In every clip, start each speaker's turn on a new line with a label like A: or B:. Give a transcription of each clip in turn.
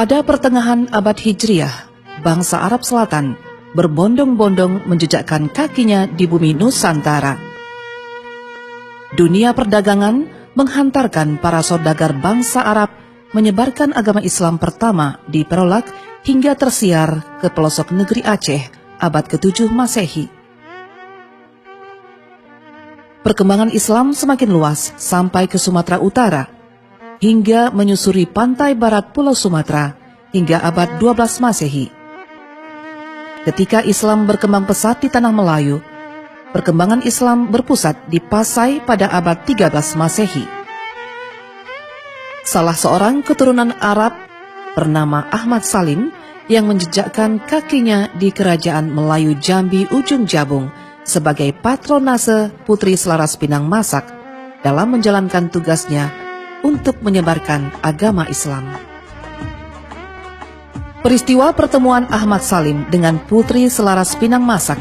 A: Pada pertengahan abad Hijriah, bangsa Arab Selatan berbondong-bondong menjejakkan kakinya di bumi Nusantara. Dunia perdagangan menghantarkan para saudagar bangsa Arab menyebarkan agama Islam pertama di Perolak hingga tersiar ke pelosok negeri Aceh abad ke-7 Masehi. Perkembangan Islam semakin luas sampai ke Sumatera Utara, hingga menyusuri pantai barat Pulau Sumatera hingga abad 12 Masehi. Ketika Islam berkembang pesat di tanah Melayu, perkembangan Islam berpusat di Pasai pada abad 13 Masehi. Salah seorang keturunan Arab bernama Ahmad Salim yang menjejakkan kakinya di Kerajaan Melayu Jambi Ujung Jabung sebagai patronase Putri Selaras Pinang Masak dalam menjalankan tugasnya untuk menyebarkan agama Islam. Peristiwa pertemuan Ahmad Salim dengan Putri Selaras Pinang Masak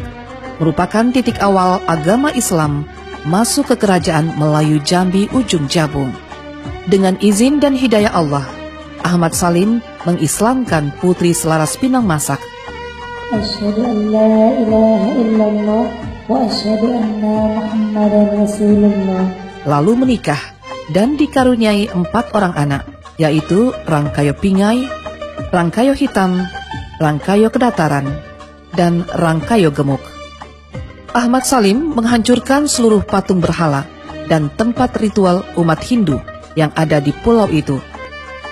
A: merupakan titik awal agama Islam masuk ke Kerajaan Melayu Jambi Ujung Jabung. Dengan izin dan hidayah Allah, Ahmad Salim mengislamkan Putri Selaras Pinang Masak.
B: Asyhadu an la ilaha illallah wa asyhadu anna Muhammadan Rasulullah. Lalu
A: menikah dan dikaruniai 4 orang anak, yaitu Rangkayo Pingai, Rangkayo Hitam, Rangkayo Kedataran, dan Rangkayo Gemuk. Ahmad Salim menghancurkan seluruh patung berhala dan tempat ritual umat Hindu yang ada di pulau itu,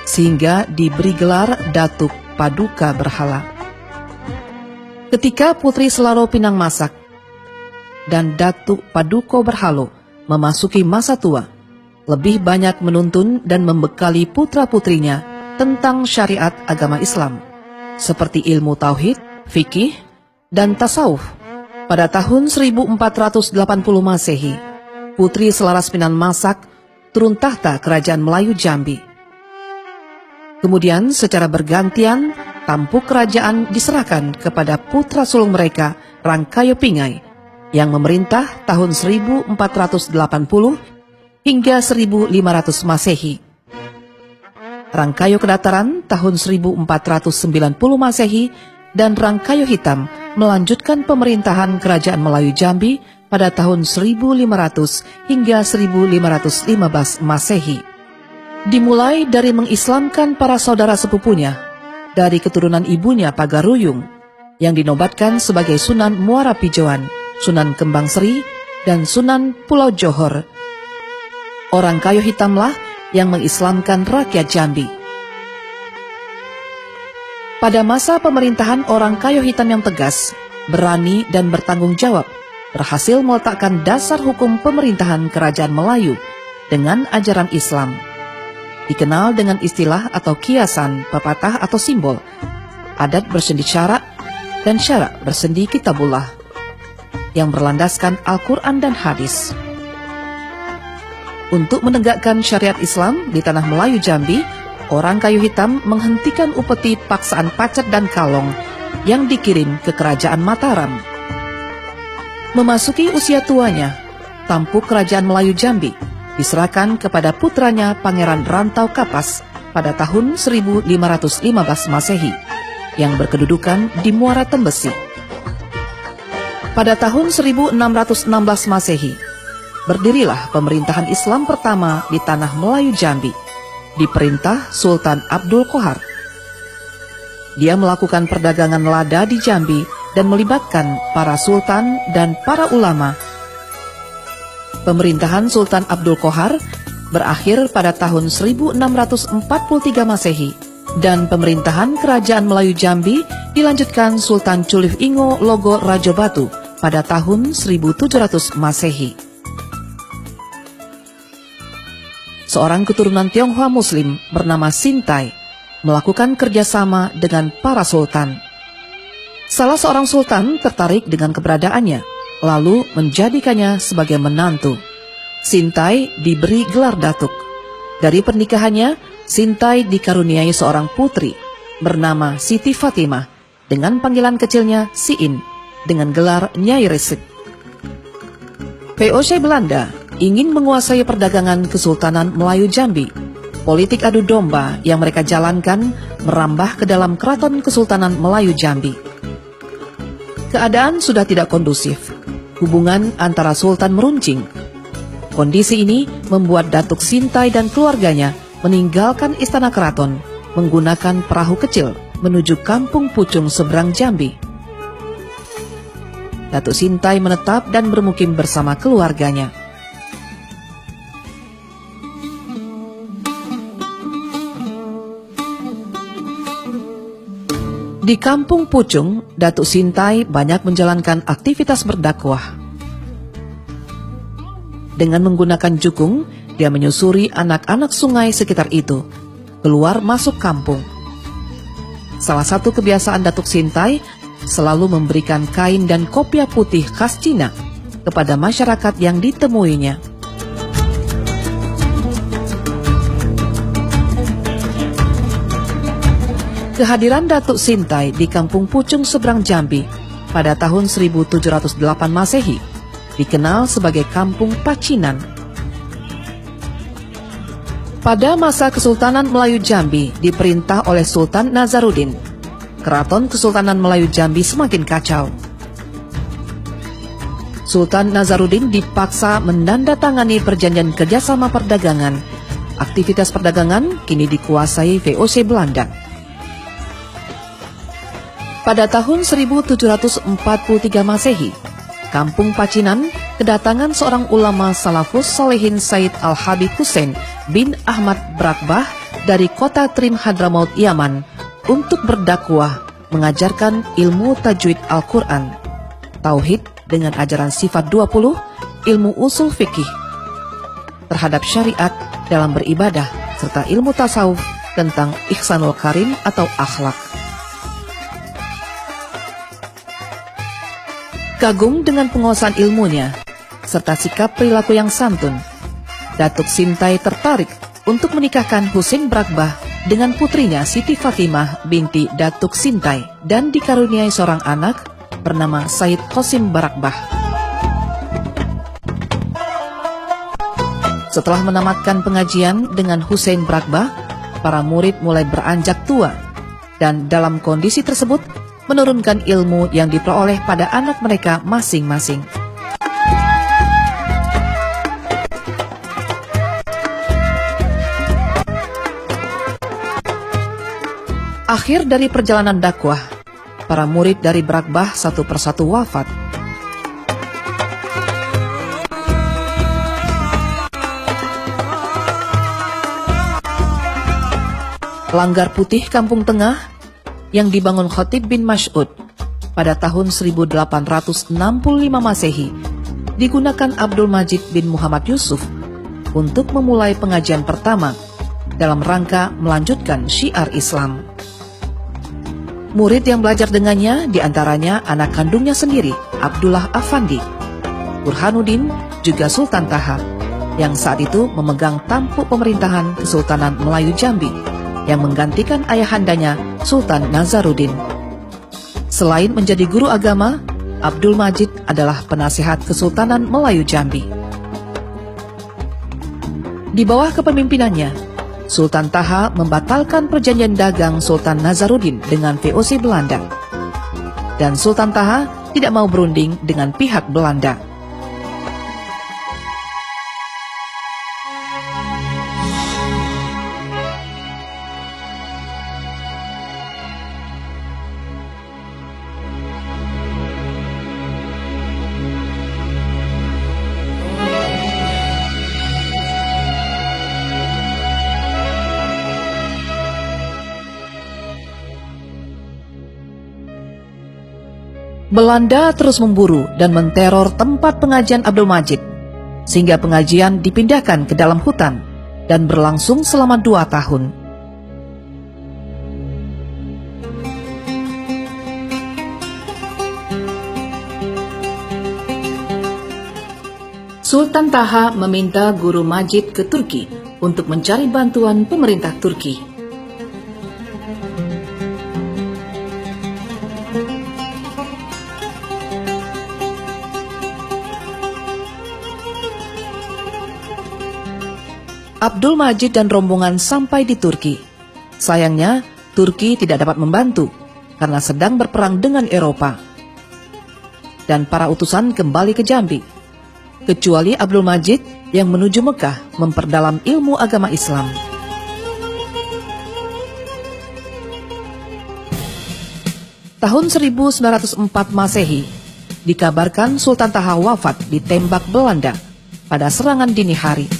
A: sehingga diberi gelar Datuk Paduka Berhala. Ketika Putri Selaro Pinang Masak dan Datuk Paduka Berhalo memasuki masa tua, lebih banyak menuntun dan membekali putra-putrinya tentang syariat agama Islam, seperti ilmu tauhid, fikih, dan tasawuf. Pada tahun 1480 Masehi, Putri Selaras Pinang Masak turun tahta Kerajaan Melayu Jambi. Kemudian secara bergantian, tampuk kerajaan diserahkan kepada putra sulung mereka, Rangkayo Pingai, yang memerintah tahun 1480 hingga 1500 Masehi. Rangkayo Kedataran tahun 1490 Masehi dan Rangkayo Hitam melanjutkan pemerintahan Kerajaan Melayu Jambi pada tahun 1500 hingga 1515 Masehi. Dimulai dari mengislamkan para saudara sepupunya dari keturunan ibunya Pagaruyung yang dinobatkan sebagai Sunan Muara Pijauan, Sunan Kembang Seri, dan Sunan Pulau Johor. Orang Kayo Hitamlah yang mengislamkan rakyat Jambi. Pada masa pemerintahan orang Kayo Hitam yang tegas, berani dan bertanggung jawab, berhasil meletakkan dasar hukum pemerintahan Kerajaan Melayu dengan ajaran Islam. Dikenal dengan istilah atau kiasan, pepatah atau simbol, adat bersendi syarak dan syarak bersendi kitabullah, yang berlandaskan Al-Quran dan hadis. Untuk menegakkan syariat Islam di tanah Melayu Jambi, orang Kayu Hitam menghentikan upeti paksaan pacet dan kalong yang dikirim ke Kerajaan Mataram. Memasuki usia tuanya, tampuk Kerajaan Melayu Jambi diserahkan kepada putranya Pangeran Rantau Kapas pada tahun 1515 Masehi, yang berkedudukan di Muara Tembesi. Pada tahun 1616 Masehi, berdirilah pemerintahan Islam pertama di tanah Melayu Jambi, di perintah Sultan Abdul Qohar. Dia melakukan perdagangan lada di Jambi dan melibatkan para sultan dan para ulama. Pemerintahan Sultan Abdul Qohar berakhir pada tahun 1643 Masehi, dan pemerintahan Kerajaan Melayu Jambi dilanjutkan Sultan Culif Ingo Logo Rajo Batu pada tahun 1700 Masehi. Seorang keturunan Tionghoa Muslim bernama Sintai melakukan kerjasama dengan para sultan. Salah seorang sultan tertarik dengan keberadaannya, lalu menjadikannya sebagai menantu. Sintai diberi gelar datuk. Dari pernikahannya, Sintai dikaruniai seorang putri bernama Siti Fatimah dengan panggilan kecilnya Siin dengan gelar Nyai Resik. VOC Belanda ingin menguasai perdagangan Kesultanan Melayu Jambi. Politik adu domba yang mereka jalankan merambah ke dalam Keraton Kesultanan Melayu Jambi. Keadaan sudah tidak kondusif. Hubungan antara Sultan meruncing. Kondisi ini membuat Datuk Sintai dan keluarganya meninggalkan istana keraton menggunakan perahu kecil menuju Kampung Pucung seberang Jambi. Datuk Sintai menetap dan bermukim bersama keluarganya. Di Kampung Pucung, Datuk Sintai banyak menjalankan aktivitas berdakwah. Dengan menggunakan jukung, dia menyusuri anak-anak sungai sekitar itu, keluar masuk kampung. Salah satu kebiasaan Datuk Sintai selalu memberikan kain dan kopiah putih khas Cina kepada masyarakat yang ditemuinya. Kehadiran Datuk Sintai di Kampung Pucung seberang Jambi pada tahun 1708 Masehi dikenal sebagai Kampung Pacinan. Pada masa Kesultanan Melayu Jambi diperintah oleh Sultan Nazaruddin, Keraton Kesultanan Melayu Jambi semakin kacau. Sultan Nazaruddin dipaksa menandatangani perjanjian kerjasama perdagangan. Aktivitas perdagangan kini dikuasai VOC Belanda. Pada tahun 1743 Masehi, Kampung Pacinan kedatangan seorang ulama salafus salehin Said Al-Habib Hussein bin Ahmad Brakbah dari kota Trim Hadramaut Yaman untuk berdakwah mengajarkan ilmu tajwid Al-Quran, tauhid dengan ajaran sifat 20, ilmu usul fikih terhadap syariat dalam beribadah, serta ilmu tasawuf tentang ihsanul karim atau akhlak. Kagum dengan penguasaan ilmunya, serta sikap perilaku yang santun, Datuk Sintai tertarik untuk menikahkan Hussein Brakbah dengan putrinya Siti Fatimah binti Datuk Sintai dan dikaruniai seorang anak bernama Said Qasim Brakbah. Setelah menamatkan pengajian dengan Hussein Brakbah, para murid mulai beranjak tua dan dalam kondisi tersebut menurunkan ilmu yang diperoleh pada anak mereka masing-masing. Akhir dari perjalanan dakwah, para murid dari Brakbah satu persatu wafat. Langgar Putih Kampung Tengah yang dibangun Khatib bin Mas'ud pada tahun 1865 Masehi digunakan Abdul Majid bin Muhammad Yusuf untuk memulai pengajian pertama dalam rangka melanjutkan syiar Islam. Murid yang belajar dengannya diantaranya anak kandungnya sendiri, Abdullah Afandi, Burhanuddin, juga Sultan Taha, yang saat itu memegang tampuk pemerintahan Kesultanan Melayu Jambi, yang menggantikan ayahandanya Sultan Nazaruddin. Selain menjadi guru agama, Abdul Majid adalah penasihat Kesultanan Melayu Jambi. Di bawah kepemimpinannya, Sultan Taha membatalkan perjanjian dagang Sultan Nazaruddin dengan VOC Belanda. Dan Sultan Taha tidak mau berunding dengan pihak Belanda. Belanda terus memburu dan menteror tempat pengajian Abdul Majid, sehingga pengajian dipindahkan ke dalam hutan dan berlangsung selama 2 tahun. Sultan Taha meminta Guru Majid ke Turki untuk mencari bantuan pemerintah Turki. Abdul Majid dan rombongan sampai di Turki. Sayangnya, Turki tidak dapat membantu karena sedang berperang dengan Eropa. Dan para utusan kembali ke Jambi, kecuali Abdul Majid yang menuju Mekah memperdalam ilmu agama Islam. Tahun 1904 Masehi, dikabarkan Sultan Taha wafat ditembak Belanda pada serangan dini hari.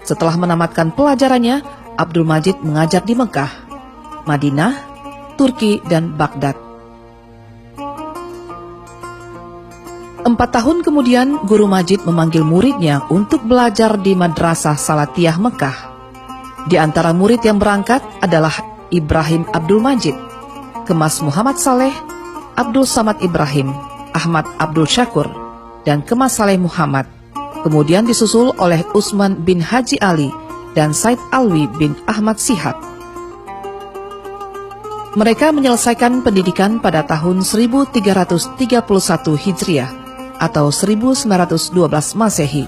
A: Setelah menamatkan pelajarannya, Abdul Majid mengajar di Mekah, Madinah, Turki, dan Baghdad. 4 tahun kemudian, Guru Majid memanggil muridnya untuk belajar di Madrasah Salatiyah Mekah. Di antara murid yang berangkat adalah Ibrahim Abdul Majid, Kemas Muhammad Saleh, Abdul Samad Ibrahim, Ahmad Abdul Syakur, dan Kemas Saleh Muhammad. Kemudian disusul oleh Usman bin Haji Ali dan Said Alwi bin Ahmad Sihab. Mereka menyelesaikan pendidikan pada tahun 1331 Hijriah atau 1912 Masehi.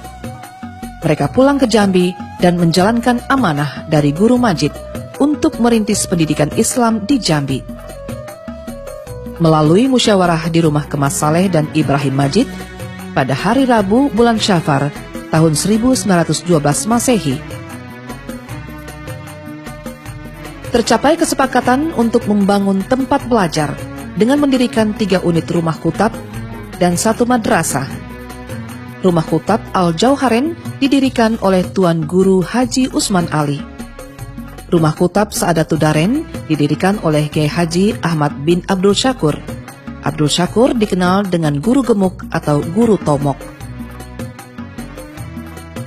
A: Mereka pulang ke Jambi dan menjalankan amanah dari Guru Majid untuk merintis pendidikan Islam di Jambi. Melalui musyawarah di rumah Kemas Saleh dan Ibrahim Majid, pada hari Rabu bulan Syafar tahun 1912 Masehi, tercapai kesepakatan untuk membangun tempat belajar dengan mendirikan 3 unit rumah kutab dan 1 madrasah. Rumah kutab Al-Jauharen didirikan oleh Tuan Guru Haji Usman Ali. Rumah kutab Saadatul Daren didirikan oleh Kiai Haji Ahmad bin Abdul Syakur. Abdul Syakur dikenal dengan Guru Gemuk atau Guru Tomok.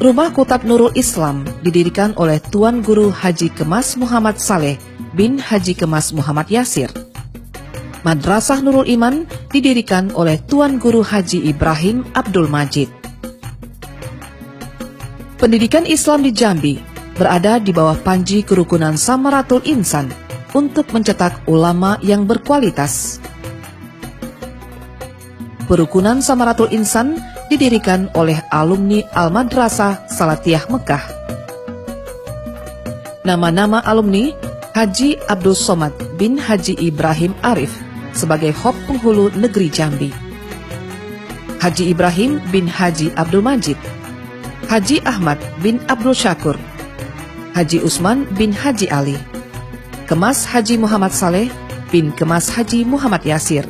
A: Rumah Kutab Nurul Islam didirikan oleh Tuan Guru Haji Kemas Muhammad Saleh bin Haji Kemas Muhammad Yasir. Madrasah Nurul Iman didirikan oleh Tuan Guru Haji Ibrahim Abdul Majid. Pendidikan Islam di Jambi berada di bawah panji kerukunan Samaratul Insan untuk mencetak ulama yang berkualitas. Perukunan Samaratul Insan didirikan oleh alumni Al-Madrasah Salatiyah Mekah. Nama-nama alumni: Haji Abdul Somad bin Haji Ibrahim Arif sebagai Hop Penghulu Negeri Jambi, Haji Ibrahim bin Haji Abdul Majid, Haji Ahmad bin Abdul Syakur, Haji Usman bin Haji Ali, Kemas Haji Muhammad Saleh bin Kemas Haji Muhammad Yasir,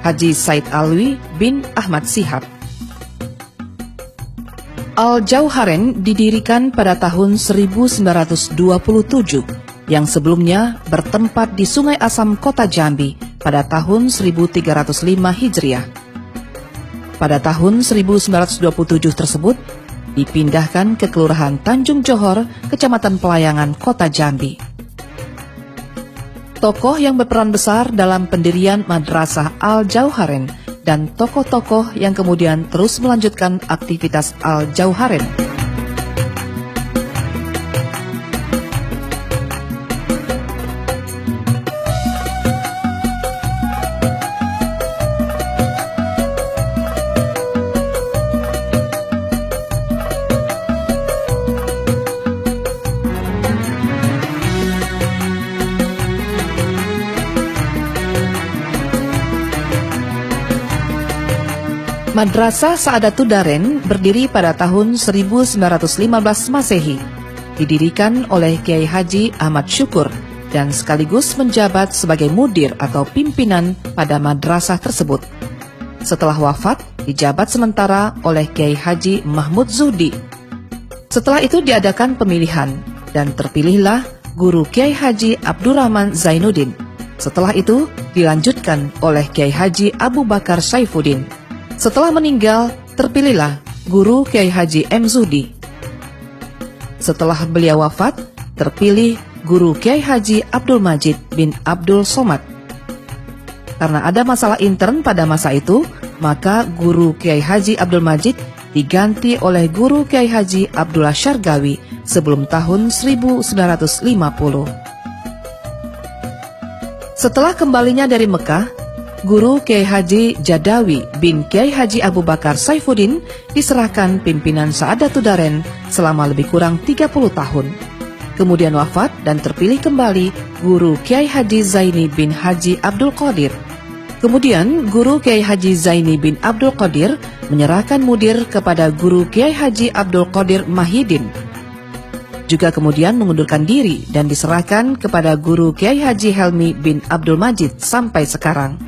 A: Haji Said Alwi bin Ahmad Sihab. Al-Jauharen didirikan pada tahun 1927, yang sebelumnya bertempat di Sungai Asam, Kota Jambi pada tahun 1305 Hijriah. Pada tahun 1927 tersebut, dipindahkan ke Kelurahan Tanjung Johor, Kecamatan Pelayangan, Kota Jambi. Tokoh yang berperan besar dalam pendirian Madrasah Al-Jauharen dan tokoh-tokoh yang kemudian terus melanjutkan aktivitas Al-Jauharen. Madrasah Saadatul Daren berdiri pada tahun 1915 Masehi, didirikan oleh Kiai Haji Ahmad Syukur dan sekaligus menjabat sebagai mudir atau pimpinan pada madrasah tersebut. Setelah wafat, dijabat sementara oleh Kiai Haji Mahmud Zuhdi. Setelah itu diadakan pemilihan dan terpilihlah Guru Kiai Haji Abdurrahman Zainuddin. Setelah itu dilanjutkan oleh Kiai Haji Abu Bakar Saifuddin. Setelah meninggal, terpilihlah Guru Kiai Haji M. Zuhdi. Setelah beliau wafat, terpilih Guru Kiai Haji Abdul Majid bin Abdul Somad. Karena ada masalah intern pada masa itu, maka Guru Kiai Haji Abdul Majid diganti oleh Guru Kiai Haji Abdullah Syargawi sebelum tahun 1950. Setelah kembalinya dari Mekah, Guru Kiai Haji Jadawi bin Kiai Haji Abu Bakar Saifuddin diserahkan pimpinan Saadatul Darain selama lebih kurang 30 tahun. Kemudian wafat dan terpilih kembali Guru Kiai Haji Zaini bin Haji Abdul Qadir. Kemudian Guru Kiai Haji Zaini bin Abdul Qadir menyerahkan mudir kepada Guru Kiai Haji Abdul Qadir Mahidin. Juga kemudian mengundurkan diri dan diserahkan kepada Guru Kiai Haji Helmi bin Abdul Majid sampai sekarang.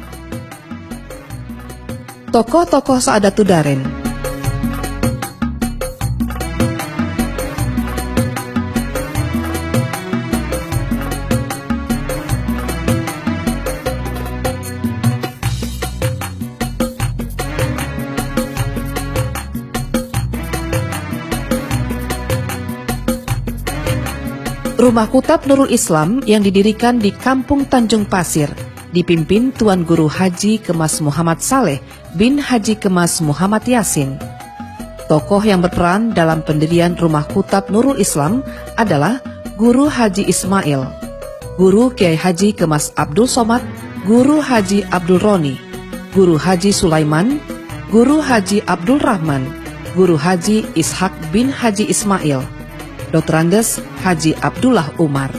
A: Tokoh-tokoh Saadatul Darain. Rumah Kutab Nurul Islam yang didirikan di Kampung Tanjung Pasir dipimpin Tuan Guru Haji Kemas Muhammad Saleh bin Haji Kemas Muhammad Yasin. Tokoh yang berperan dalam pendirian Rumah Kutab Nurul Islam adalah Guru Haji Ismail, Guru Kiai Haji Kemas Abdul Somad, Guru Haji Abdul Roni, Guru Haji Sulaiman, Guru Haji Abdul Rahman, Guru Haji Ishak bin Haji Ismail, Dr. Andes Haji Abdullah Umar.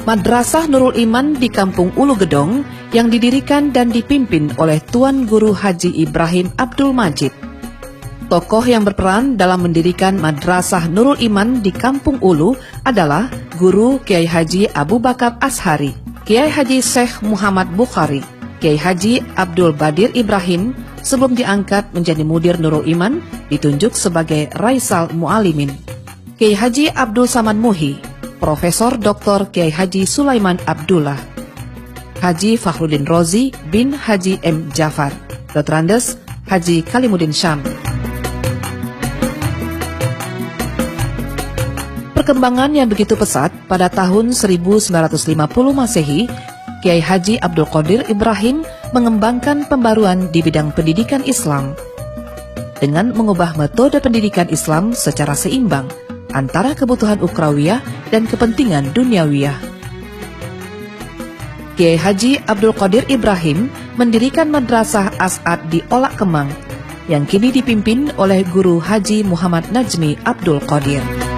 A: Madrasah Nurul Iman di Kampung Ulu Gedong yang didirikan dan dipimpin oleh Tuan Guru Haji Ibrahim Abdul Majid. Tokoh yang berperan dalam mendirikan Madrasah Nurul Iman di Kampung Ulu adalah Guru Kiai Haji Abu Bakar Ashari, Kiai Haji Syekh Muhammad Bukhari, Kiai Haji Abdul Badir Ibrahim. Sebelum diangkat menjadi mudir Nurul Iman, ditunjuk sebagai Raisal Mu'alimin. Kiai Haji Abdul Samad Muhi, Profesor Dr. Kiai Haji Sulaiman Abdullah, Haji Fakhruddin Rozi bin Haji M. Jafar, Dr. Andes Haji Kalimuddin Syam. Perkembangan yang begitu pesat pada tahun 1950 Masehi, Kiai Haji Abdul Qadir Ibrahim mengembangkan pembaruan di bidang pendidikan Islam dengan mengubah metode pendidikan Islam secara seimbang antara kebutuhan ukrawiyah dan kepentingan duniawiyah. Kiai Haji Abdul Qadir Ibrahim mendirikan Madrasah As'ad di Olak Kemang yang kini dipimpin oleh Guru Haji Muhammad Najmi Abdul Qadir.